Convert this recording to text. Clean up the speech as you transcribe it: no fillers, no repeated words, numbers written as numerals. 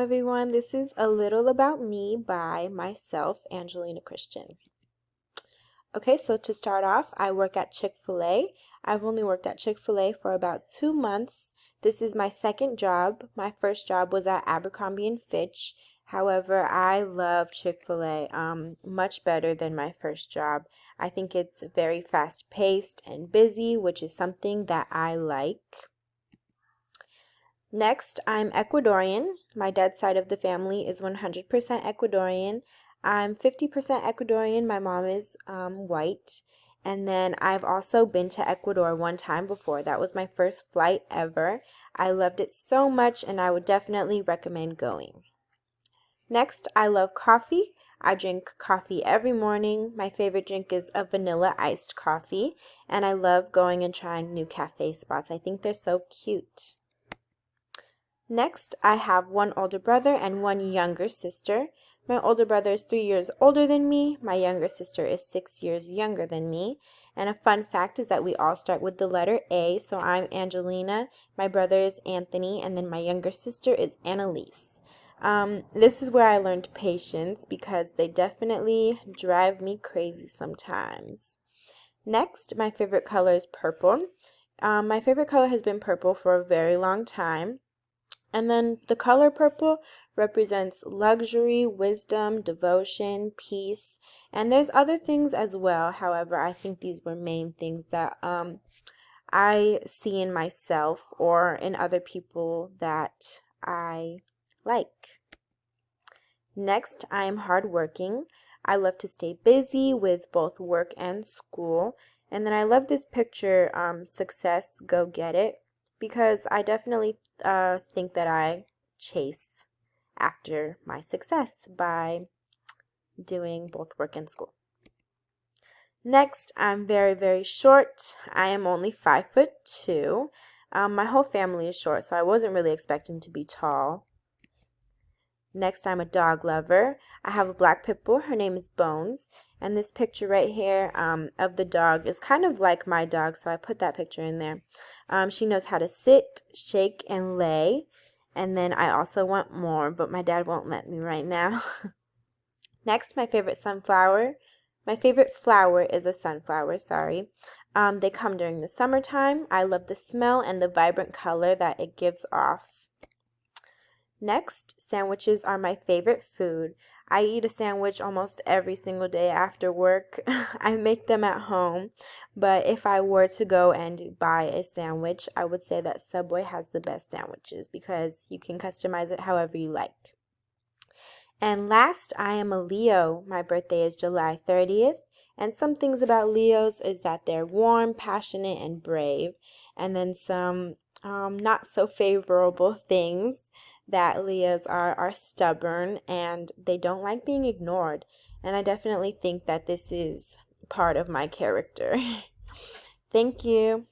everyone. This is A Little About Me by myself, Angelina Christian. Okay, so to start off, I work at Chick-fil-A. I've only worked at Chick-fil-A for about 2 months. This is my second job. My first job was at Abercrombie & Fitch. However, I love Chick-fil-A much better than my first job. I think it's very fast-paced and busy, which is something that I like. Next, I'm Ecuadorian. My dad's side of the family is 100% Ecuadorian. I'm 50% Ecuadorian. My mom is white. And then I've also been to Ecuador one time before. That was my first flight ever. I loved it so much and I would definitely recommend going. Next, I love coffee. I drink coffee every morning. My favorite drink is a vanilla iced coffee. And I love going and trying new cafe spots. I think they're so cute. Next, I have one older brother and one younger sister. My older brother is 3 years older than me. My younger sister is 6 years younger than me. And a fun fact is that we all start with the letter A. So I'm Angelina, my brother is Anthony, and then my younger sister is Annalise. This is where I learned patience because they definitely drive me crazy sometimes. Next, my favorite color is purple. My favorite color has been purple for a very long time. And then the color purple represents luxury, wisdom, devotion, peace, and there's other things as well. However, I think these were main things that I see in myself or in other people that I like. Next, I am hardworking. I love to stay busy with both work and school. And then I love this picture, success, go get it, because I definitely think that I chase after my success by doing both work and school. Next, I'm very, very short. I am only 5'2". My whole family is short, so I wasn't really expecting to be tall. Next, I'm a dog lover. I have a black pit bull. Her name is Bones. And this picture right here of the dog is kind of like my dog, so I put that picture in there. She knows how to sit, shake, and lay. And then I also want more, but my dad won't let me right now. Next, my favorite sunflower. My favorite flower is a sunflower, sorry. They come during the summertime. I love the smell and the vibrant color that it gives off. Next, sandwiches are my favorite food. I eat a sandwich almost every single day after work. I make them at home, but if I were to go and buy a sandwich, I would say that Subway has the best sandwiches because you can customize it however you like. And last, I am a Leo. My birthday is July 30th, and some things about Leos is that they're warm, passionate, and brave. And then some not so favorable things that Leos are stubborn and they don't like being ignored. And I definitely think that this is part of my character. Thank you.